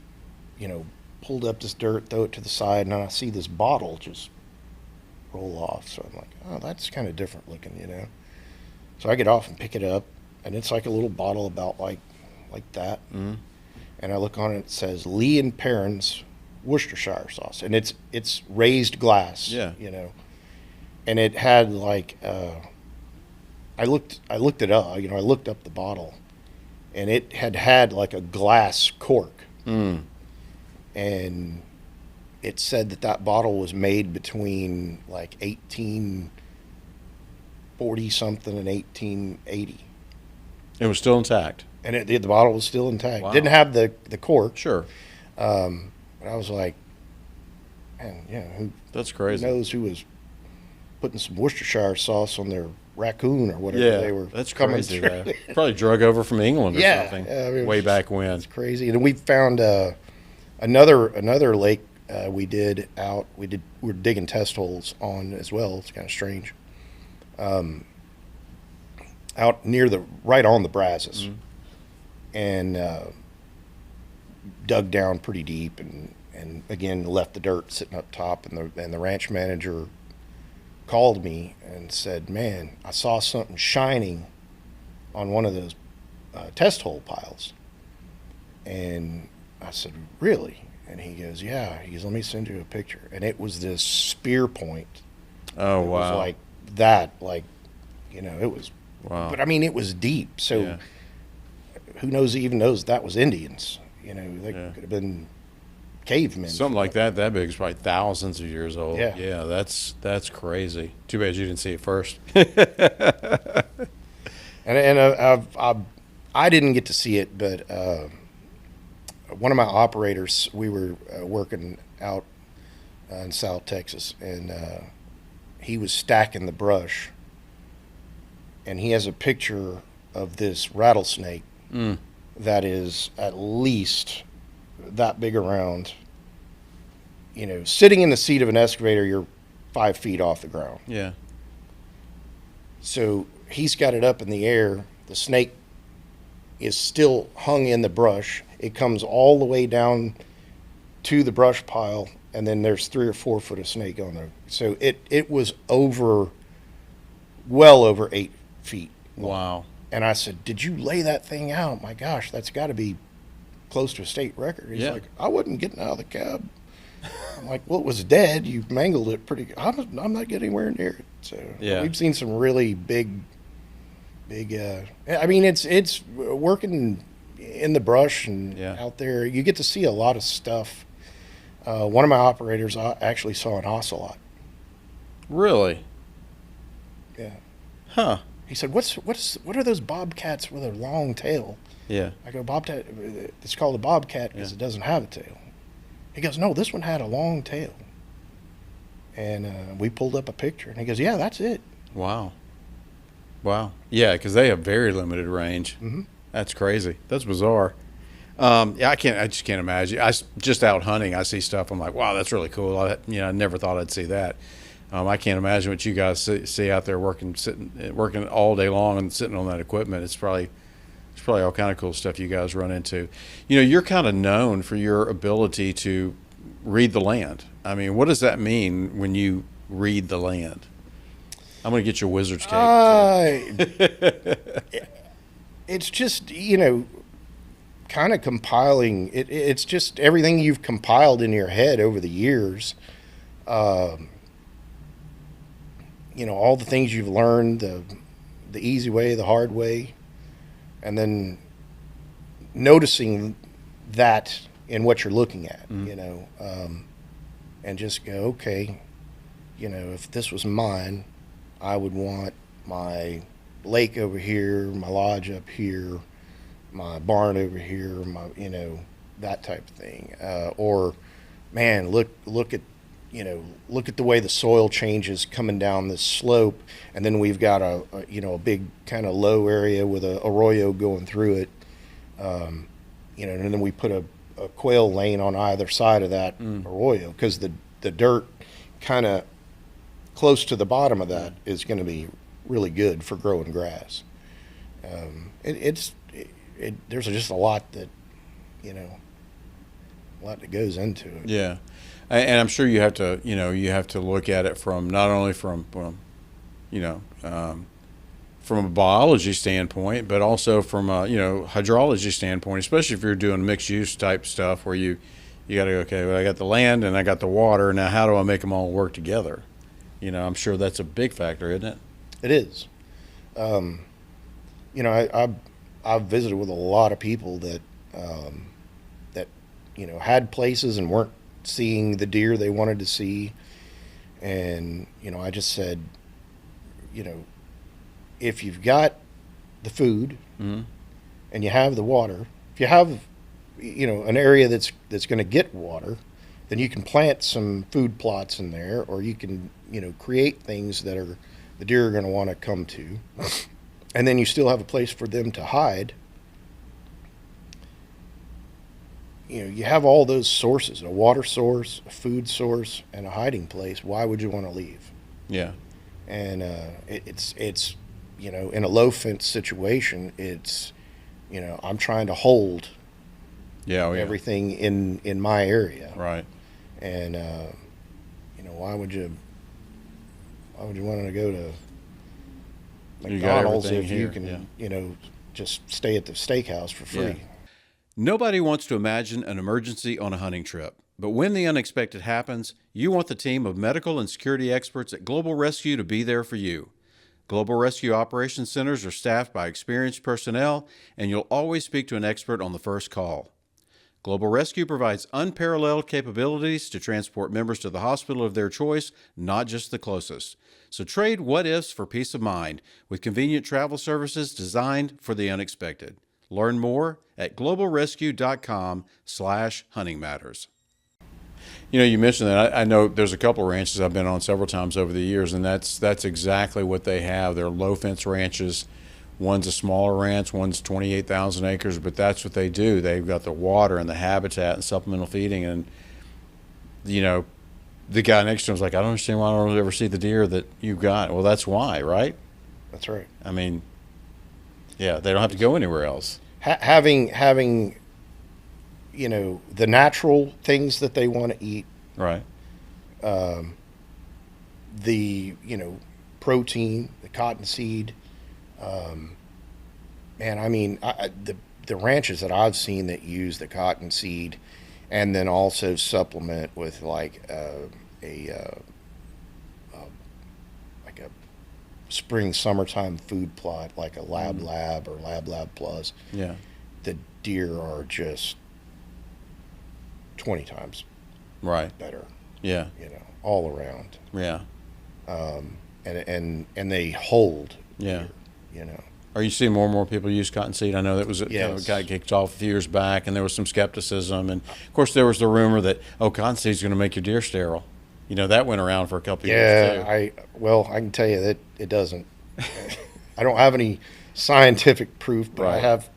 you know, pulled up this dirt, throw it to the side, and I see this bottle just roll off. So I'm like, oh, that's kind of different looking, you know. So I get off and pick it up, and it's like a little bottle about like that. And I look on it, it says Lee and Perrin's Worcestershire sauce, and it's raised glass. Yeah. You know, and it had like I looked it up. You know, I looked up the bottle, and it had like a glass cork. And it said that bottle was made between like 1840 something and 1880. It was still intact. And the bottle was still intact. Wow. Didn't have the cork. Sure. But I was like, man, yeah, who That's crazy. knows who was putting some Worcestershire sauce on their raccoon or whatever they were that's coming crazy. through. Probably drug over from England or Yeah, something. yeah, I mean, way back when. It's crazy. And we found another lake we're digging test holes on as well. It's kind of strange. Out right on the Brazos, and dug down pretty deep, and again left the dirt sitting up top, and the ranch manager called me and said, "Man, I saw something shining on one of those test hole piles." And I said, "Really?" And he goes, "Yeah." He goes, "Let me send you a picture." And it was this spear point. Oh, It wow. was like that, like, you know, it was. Wow. But I mean, it was deep. So Yeah. who knows that was Indians? You know, they Yeah. could have been cavemen. Something like that big is probably thousands of years old. Yeah. Yeah, that's crazy. Too bad you didn't see it first. And I didn't get to see it, but one of my operators, we were working out in South Texas, and he was stacking the brush, and he has a picture of this rattlesnake that is at least that big around. You know, sitting in the seat of an excavator, you're 5 feet off the ground. Yeah. So he's got it up in the air. The snake is still hung in the brush. It comes all the way down to the brush pile, and then there's 3 or 4 foot of snake on there. So it was well over 8 feet long. Wow. And I said, "Did you lay that thing out? My gosh, that's got to be close to a state record." He's Yeah. like, "I wasn't getting out of the cab." I'm like, "Well, it was dead. You mangled it pretty good. I'm not getting anywhere near it." So Yeah. we've seen some really big. I mean, it's working in the brush and Yeah. out there. You get to see a lot of stuff. One of my operators actually saw an ocelot. Really? Yeah. Huh. He said, what are those bobcats with a long tail?" Yeah. I go, "Bobcat, it's called a bobcat because Yeah. it doesn't have a tail." He goes, "No, this one had a long tail." And we pulled up a picture, and he goes, "Yeah, that's it." Wow. Wow. Yeah, because they have very limited range. Mhm. That's crazy. That's bizarre. Yeah, I just can't imagine. Just out hunting, I see stuff. I'm like, wow, that's really cool. I never thought I'd see that. I can't imagine what you guys see out there working all day long and sitting on that equipment. It's probably all kind of cool stuff you guys run into. You know, you're kind of known for your ability to read the land. I mean, what does that mean when you read the land? I'm going to get your wizard's cake. It's just, kind of compiling. It's just everything you've compiled in your head over the years. All the things you've learned, the easy way, the hard way, and then noticing that in what you're looking at, and just go, okay, if this was mine, I would want my lake over here, my lodge up here, my barn over here, that type of thing. Or, man, look at the way the soil changes coming down this slope, and then we've got a big kind of low area with a arroyo going through it, and then we put a quail lane on either side of that arroyo, because the dirt kind of close to the bottom of that is going to be really good for growing grass. There's just a lot that goes into it. Yeah. And I'm sure you have to look at it from not only from a biology standpoint, but also from a hydrology standpoint, especially if you're doing mixed use type stuff where you got to go, okay, well, I got the land and I got the water. Now, how do I make them all work together? I'm sure that's a big factor, isn't it? It is. I've visited with a lot of people that had places and weren't seeing the deer they wanted to see, and I just said, if you've got the food and you have the water, if you have an area that's going to get water, then you can plant some food plots in there, or you can create things that the deer are going to want to come to, and then you still have a place for them to hide. You have all those sources: a water source, a food source, and a hiding place. Why would you want to leave? Yeah. And it's in a low fence situation, it's I'm trying to hold everything in my area. Right. And why would you want to go to McDonald's if you can just stay at the steakhouse for free? Yeah. Nobody wants to imagine an emergency on a hunting trip, but when the unexpected happens, you want the team of medical and security experts at Global Rescue to be there for you. Global Rescue Operations Centers are staffed by experienced personnel, and you'll always speak to an expert on the first call. Global Rescue provides unparalleled capabilities to transport members to the hospital of their choice, not just the closest. So trade what-ifs for peace of mind with convenient travel services designed for the unexpected. Learn more at globalrescue.com/hunting matters. You know, you mentioned that. I know there's a couple of ranches I've been on several times over the years, and that's exactly what they have. They're low fence ranches. One's a smaller ranch, one's 28,000 acres, but that's what they do. They've got the water and the habitat and supplemental feeding, and you know, the guy next to him was like, "I don't understand why I don't ever see the deer that you got." Well, that's why, right? That's right. I mean, yeah, they don't have to go anywhere else. Having you know, the natural things that they want to eat, Right. the, you know, protein, the cottonseed. Man, I mean, the ranches that I've seen that use the cottonseed and then also supplement with like like a spring summertime food plot, like a Lab or Lab Plus. Yeah. The deer are just 20 times Right. better, Yeah. you know, all around. Yeah. And they hold Yeah. deer, you know. Are you seeing more and more people use cottonseed? I know that was Yes. got kicked off a few years back, and there was some skepticism, and of course there was the rumor that cottonseed is going to make your deer sterile. You know, that went around for a couple of years too. I can tell you that it doesn't. I don't have any scientific proof, but I Right. have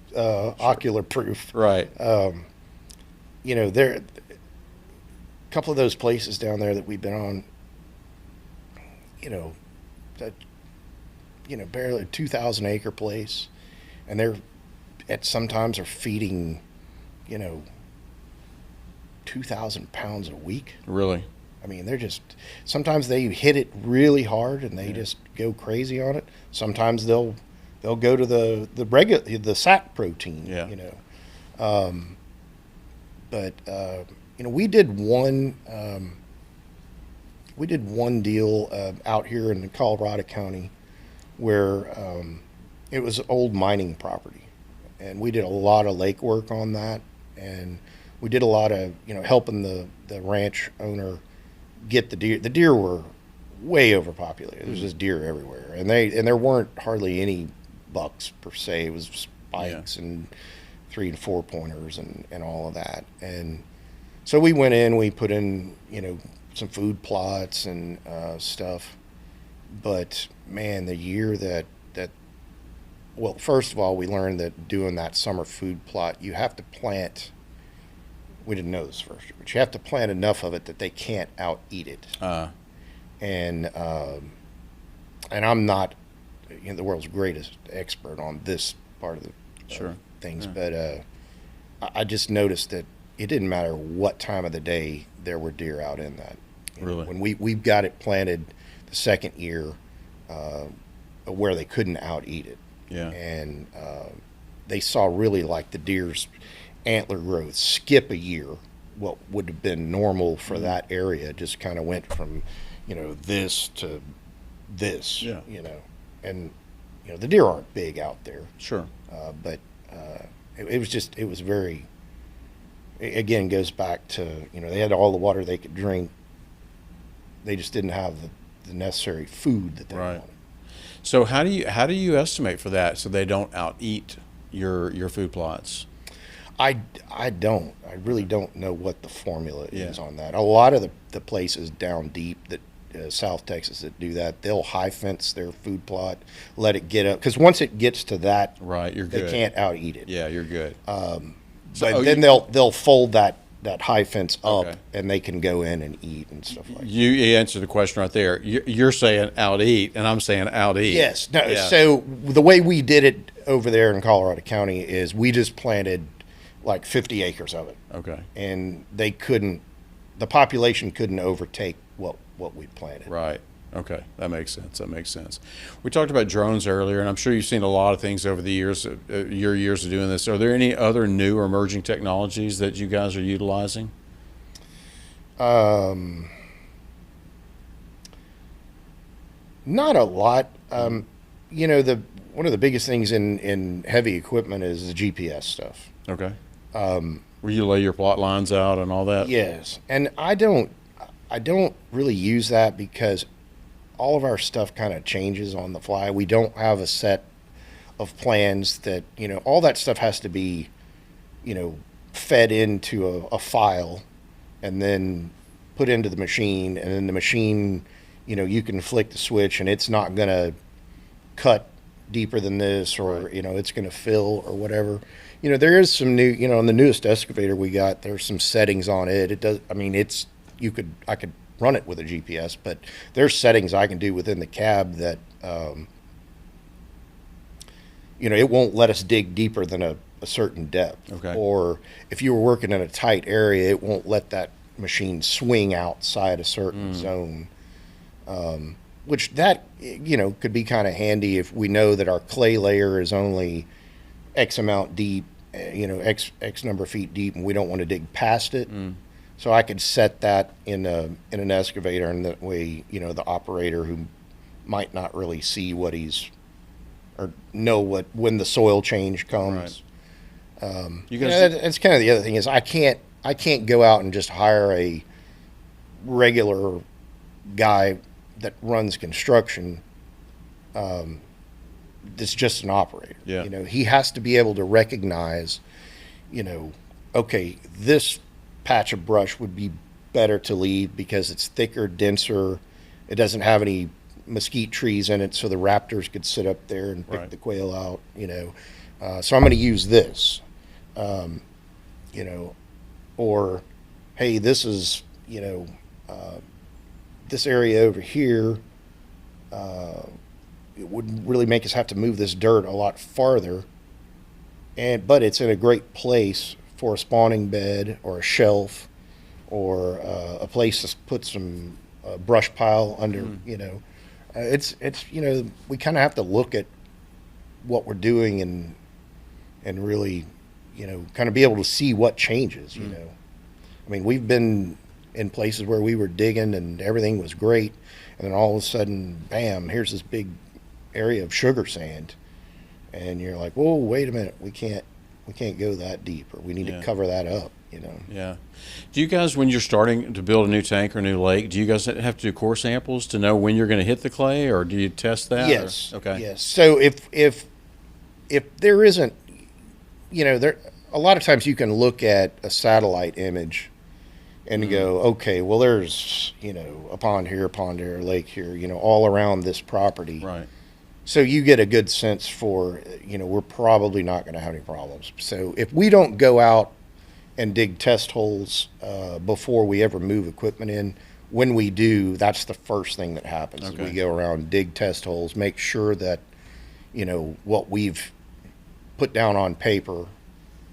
ocular proof. Right. You know, there a couple of those places down there that we've been on, you know, that, you know, barely a 2,000 acre place, and they're sometimes are feeding, you know, 2,000 pounds a week. Really. I mean, they're just, sometimes they hit it really hard and they just go crazy on it. Sometimes they'll go to the sack protein. Yeah. You know. But you know, we did one deal out here in Colorado County where it was old mining property, and we did a lot of lake work on that, and we did a lot of, you know, helping the ranch owner get the deer. The deer were way overpopulated. There was just deer everywhere, and there weren't hardly any bucks per se. It was spikes and 3 and 4 pointers and all of that. And so we went in, we put in, you know, some food plots and stuff. But man, the year that well, first of all, we learned that doing that summer food plot, you have to plant. We didn't know this first year, but you have to plant enough of it that they can't out eat it. And I'm not, you know, the world's greatest expert on this part of the things, but I just noticed that it didn't matter what time of the day there were deer out in that. You know, when we got it planted the second year, where they couldn't out eat it. Yeah. And they saw really like the deer's antler growth skip a year. What would have been normal for that area just kind of went from, you know, this to this. Yeah. You know, and you know the deer aren't big out there. Sure. But it was very. It again goes back to, you know, they had all the water they could drink. They just didn't have the necessary food that they wanted. So how do you estimate for that so they don't out eat your food plots? I really don't know what the formula is on that. A lot of the places down deep that South Texas that do that, they'll high fence their food plot, let it get up, because once it gets to that, you're good. They can't out eat it. Yeah, you're good. But then they'll fold that high fence up, and they can go in and eat and stuff like that. You answered the question right there. You're saying out eat, and I'm saying out eat. Yes. No. Yeah. So the way we did it over there in Colorado County is we just planted like 50 acres of it. Okay. And the population couldn't overtake what we planted. Right. Okay. That makes sense. We talked about drones earlier, and I'm sure you've seen a lot of things over the years, your years of doing this. Are there any other new or emerging technologies that you guys are utilizing? Not a lot. one of the biggest things in heavy equipment is the GPS stuff. Okay. Where you lay your plot lines out and all that? Yes, and I don't really use that because all of our stuff kind of changes on the fly. We don't have a set of plans that, all that stuff has to be, fed into a file and then put into the machine, and then the machine, you can flick the switch and it's not going to cut deeper than this, or, it's going to fill or whatever. There is some new, on the newest excavator we got, there's some settings on it. It does, I mean, I could run it with a GPS, but there's settings I can do within the cab that, it won't let us dig deeper than a certain depth. Okay. Or if you were working in a tight area, it won't let that machine swing outside a certain zone. Which that, could be kind of handy if we know that our clay layer is only X amount deep, X number of feet deep, and we don't want to dig past it. So I could set that in an excavator, and that way, the operator who might not really see what or know when the soil change comes. Right. That's kind of the other thing is I can't go out and just hire a regular guy that runs construction. That's just an operator. Yeah. He has to be able to recognize, okay, this patch of brush would be better to leave because it's thicker, denser. It doesn't have any mesquite trees in it, so the raptors could sit up there and pick Right. the quail out. So I'm going to use this. Or, hey, this is, this area over here. It would really make us have to move this dirt a lot farther, but it's in a great place for a spawning bed or a shelf or a place to put some brush pile under. It's we kind of have to look at what we're doing and really kind of be able to see what changes. I mean, we've been in places where we were digging and everything was great, and then all of a sudden, bam, here's this big area of sugar sand, and you're like, whoa, wait a minute, we can't go that deep, or we need to cover that up. Yeah. Do you guys, when you're starting to build a new tank or a new lake, do you guys have to do core samples to know when you're going to hit the clay, or do you test that? Yes. Okay. Yes. So if there isn't, there a lot of times you can look at a satellite image and go, okay, well, there's a pond here, a lake here, all around this property. Right. So you get a good sense for, we're probably not going to have any problems. So if we don't go out and dig test holes before we ever move equipment in, when we do, that's the first thing that happens. Okay. We go around, dig test holes, make sure that, what we've put down on paper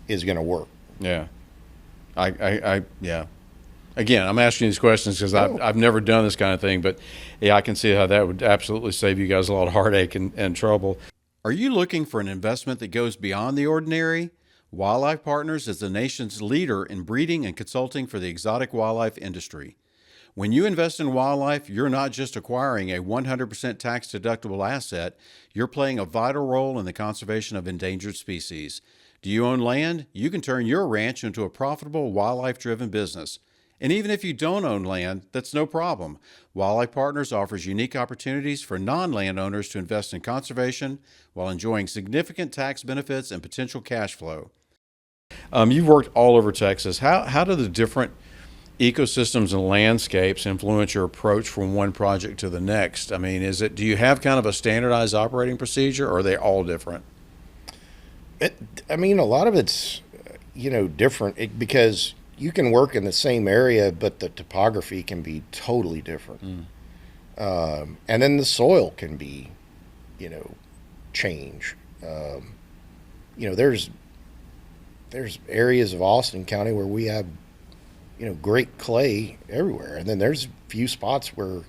is going to work. Yeah. Yeah. Again, I'm asking these questions because I've never done this kind of thing, but yeah, I can see how that would absolutely save you guys a lot of heartache and trouble. Are you looking for an investment that goes beyond the ordinary? Wildlife Partners is the nation's leader in breeding and consulting for the exotic wildlife industry. When you invest in wildlife, you're not just acquiring a 100% tax-deductible asset, you're playing a vital role in the conservation of endangered species. Do you own land? You can turn your ranch into a profitable wildlife-driven business. And even if you don't own land, that's no problem. Wildlife Partners offers unique opportunities for non-landowners to invest in conservation while enjoying significant tax benefits and potential cash flow. You've worked all over Texas. How do the different ecosystems and landscapes influence your approach from one project to the next? I mean, do you have kind of a standardized operating procedure, or are they all different? A lot of it's, different because you can work in the same area, but the topography can be totally different. And then the soil can be, change. There's areas of Austin County where we have, great clay everywhere. And then there's a few spots where,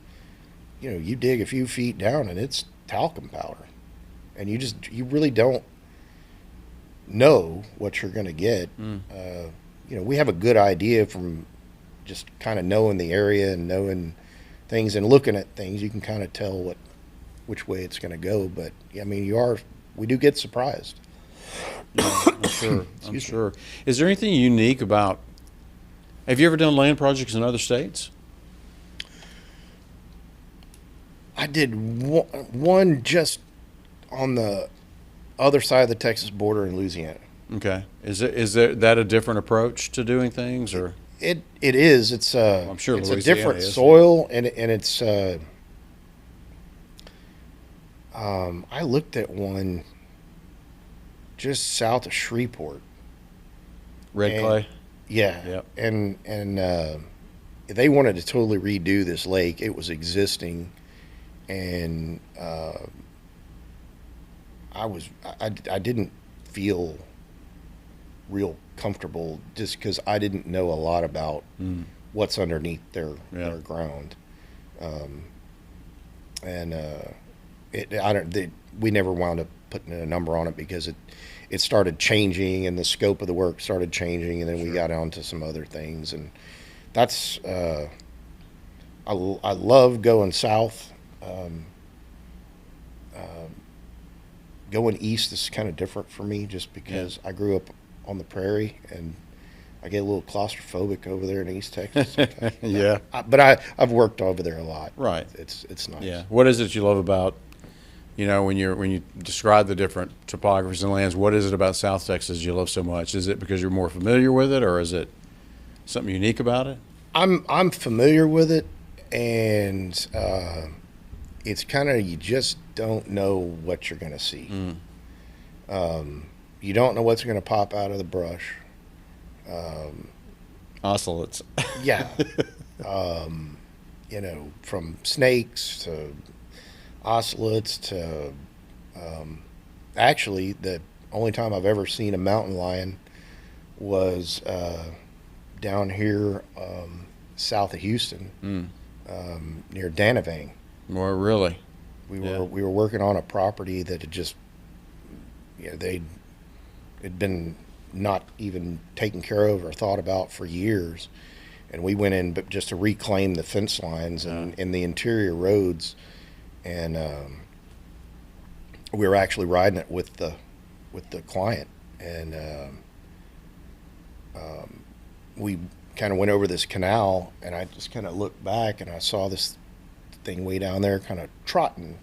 you dig a few feet down and it's talcum powder. And you really don't know what you're going to get. We have a good idea from just kind of knowing the area and knowing things and looking at things. You can kind of tell which way it's going to go. But I mean, we do get surprised. I'm sure. I'm sure. Is there anything unique about? Have you ever done land projects in other states? I did one just on the other side of the Texas border in Louisiana. Okay. Is that a different approach to doing things, or? It is. It's I'm sure it's Louisiana a different is. soil, and it's. I looked at one just south of Shreveport. Red clay. Yeah. Yep. And they wanted to totally redo this lake. It was existing, and I didn't feel real comfortable just because I didn't know a lot about what's underneath their ground. We never wound up putting a number on it because it started changing, and the scope of the work started changing, and then we got onto some other things, and that's I love going south. Going east is kind of different for me just because I grew up on the prairie, and I get a little claustrophobic over there in East Texas sometimes. Yeah. But I've worked over there a lot. Right. It's nice. Yeah. What is it you love about, when you describe the different topographies and lands, what is it about South Texas you love so much? Is it because you're more familiar with it, or is it something unique about it? I'm familiar with it, and it's kind of, you just don't know what you're going to see. You don't know what's going to pop out of the brush. Ocelots. Yeah. From snakes to ocelots to actually the only time I've ever seen a mountain lion was down here south of Houston, near Danavang. More really. We were working on a property that had just it'd been not even taken care of or thought about for years, and we went in but just to reclaim the fence lines and in the interior roads, and we were actually riding it with the client, and we kind of went over this canal, and I just kind of looked back and I saw this thing way down there kind of trotting,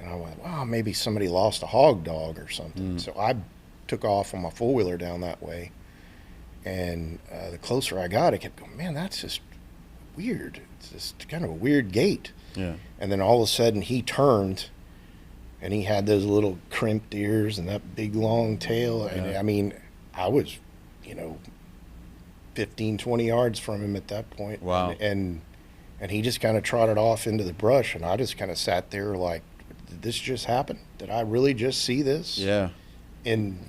and I went, wow, maybe somebody lost a hog dog or something. So I took off on my four-wheeler down that way, and the closer I got, I kept going, man, that's just weird. It's just kind of a weird gait. Yeah. And then all of a sudden he turned, and he had those little crimped ears and that big long tail. And I mean, I was 15, 20 yards from him at that point. Wow. And he just kind of trotted off into the brush, and I just kind of sat there like, did this just happen? Did I really just see this? Yeah. In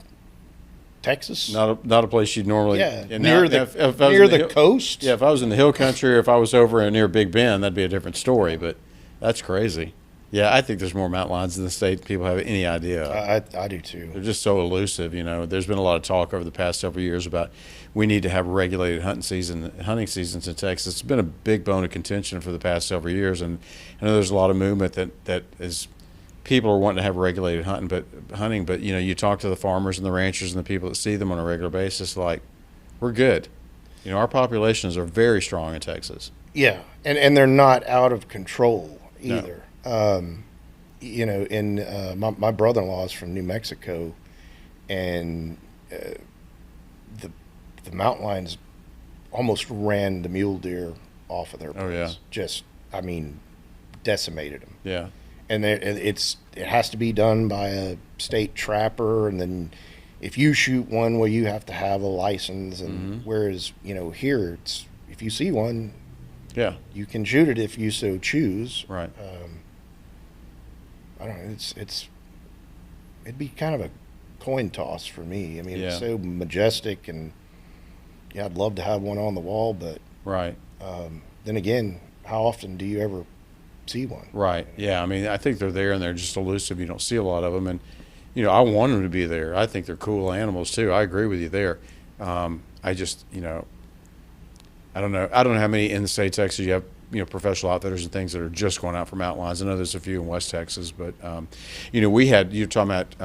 Texas? Not a place you'd normally. Yeah. And Near now, the if I was in the coast? Yeah, if I was in the hill country, or if I was over near Big Bend, that'd be a different story. But that's crazy. Yeah, I think there's more mountain lions in the state than people have any idea of. I do too. They're just so elusive. There's been a lot of talk over the past several years about we need to have regulated hunting seasons in Texas. It's been a big bone of contention for the past several years, and I know there's a lot of movement that is people are wanting to have regulated hunting, but you talk to the farmers and the ranchers and the people that see them on a regular basis, like, we're good. Our populations are very strong in Texas. Yeah, and they're not out of control either. No. My brother-in-law is from New Mexico, and the mountain lions almost ran the mule deer off of their place. Oh, yeah. Just, decimated them. Yeah. And it has to be done by a state trapper, and then if you shoot one, well, you have to have a license, and whereas here it's, if you see one, Yeah. you can shoot it if you so choose. Right. I don't know. It'd be kind of a coin toss for me. It's so majestic, and I'd love to have one on the wall, but Right. then again, how often do you ever see one? Right. Yeah. I think they're there, and they're just elusive. You don't see a lot of them, and I want them to be there. I think they're cool animals too. I agree with you there. I just I don't know how many in the state of Texas you have professional outfitters and things that are just going out for mountain lions. I know there's a few in West Texas, but we had, you're talking about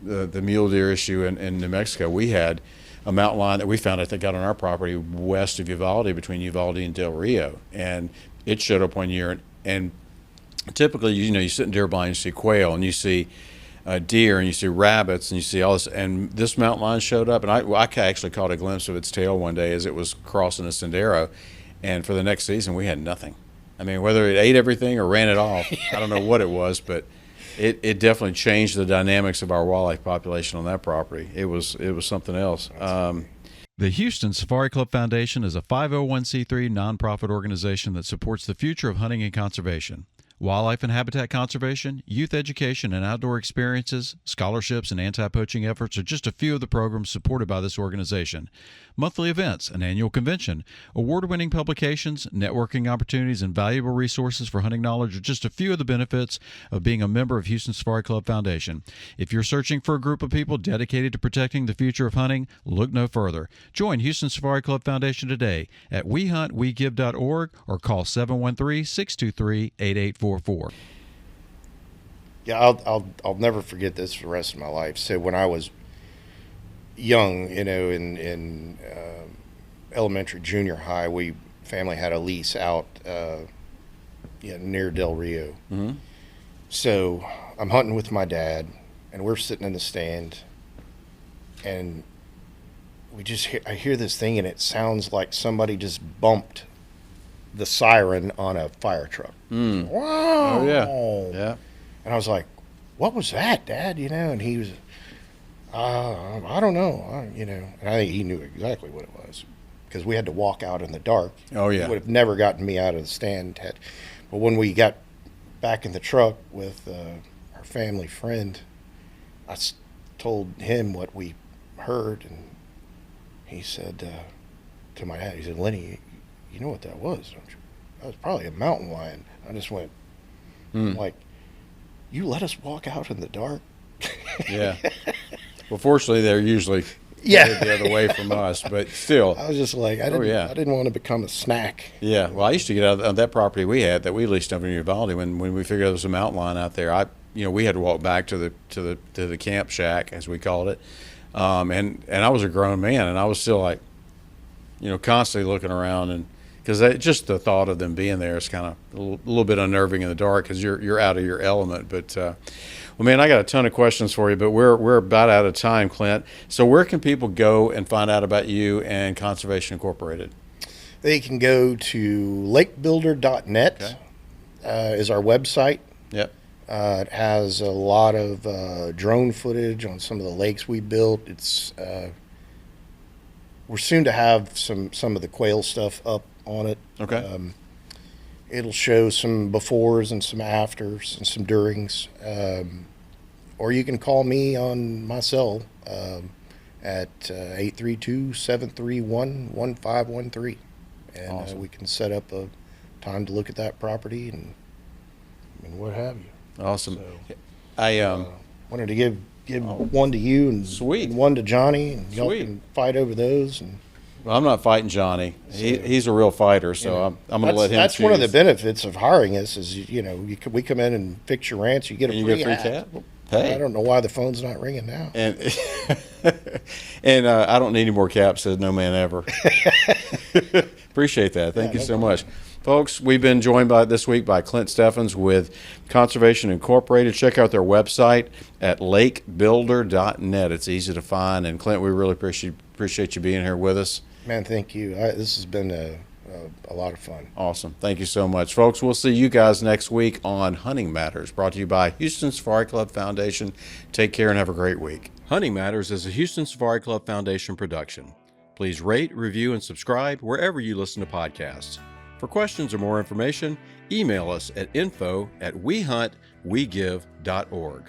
the mule deer issue in New Mexico. We had a mountain lion that we found, I think, out on our property west of Uvalde, between Uvalde and Del Rio, and it showed up one year. And typically, you sit in deer blind, you see quail, and you see deer, and you see rabbits, and you see all this. And this mountain lion showed up, and I actually caught a glimpse of its tail one day as it was crossing a sendero. And for the next season, we had nothing. I mean, whether it ate everything or ran it off, I don't know what it was, but it definitely changed the dynamics of our wildlife population on that property. It was something else. The Houston Safari Club Foundation is a 501c3 nonprofit organization that supports the future of hunting and conservation. Wildlife and habitat conservation, youth education and outdoor experiences, scholarships, and anti-poaching efforts are just a few of the programs supported by this organization. Monthly events, an annual convention, award-winning publications, networking opportunities, and valuable resources for hunting knowledge are just a few of the benefits of being a member of Houston Safari Club Foundation. If you're searching for a group of people dedicated to protecting the future of hunting, look no further. Join Houston Safari Club Foundation today at wehuntwegive.org or call 713-623-8844. Yeah, I'll never forget this for the rest of my life. So when I was young, in elementary, junior high, family had a lease out near Del Rio. Mm-hmm. So I'm hunting with my dad, and we're sitting in the stand, and I hear this thing, and it sounds like somebody just bumped the siren on a fire truck. Mm. Wow. Oh, yeah. And I was like, "What was that, Dad?" And he was, I don't know, And I think he knew exactly what it was, because we had to walk out in the dark. Oh, yeah. He would have never gotten me out of the stand. But when we got back in the truck with our family friend, I told him what we heard, and he said to my dad, he said, "Lenny, you know what that was, don't you? That was probably a mountain lion." I just went, like, "You let us walk out in the dark?" Yeah. Well, fortunately, they're usually the other way from us, but still. I was just like, I didn't want to become a snack. Yeah. Well, I used to get out of that property we had that we leased up in Uvalde when we figured there was a mountain lion out there. We had to walk back to the camp shack, as we called it, and I was a grown man, and I was still like, constantly looking around, and because just the thought of them being there is kind of a little bit unnerving in the dark, because you're out of your element. But well, man, I got a ton of questions for you, but we're about out of time, Clint. So where can people go and find out about you and Conservation Incorporated? They can go to lakebuilder.net. Okay. Is our website. Yep. It has a lot of drone footage on some of the lakes we built. It's we're soon to have some of the quail stuff up on it. Okay. It'll show some befores and some afters and some durings. Or you can call me on my cell at 832-731-1513. And awesome. we can set up a time to look at that property and what have you. Awesome. So, I wanted to give one to you and Sweet. and one to Johnny, and y'all Sweet. can fight over those. And well, I'm not fighting Johnny. He's a real fighter, so I'm going to let him. That's one of the choose. benefits of hiring us is we come in and fix your ranch, you get a And you free get a free hat. cat? Hey. I don't know why the phone's not ringing now. And and I don't need any more caps, says no man ever. Appreciate that. Thank you so much. Folks, we've been joined this week by Clint Steffens with Conservation Incorporated. Check out their website at lakebuilder.net. It's easy to find. And Clint, we really appreciate you being here with us. Man, thank you. This has been a lot of fun. Awesome. Thank you so much. Folks, we'll see you guys next week on Hunting Matters, brought to you by Houston Safari Club Foundation. Take care and have a great week. Hunting Matters is a Houston Safari Club Foundation production. Please rate, review, and subscribe wherever you listen to podcasts. For questions or more information, email us at info@wehuntwegive.org.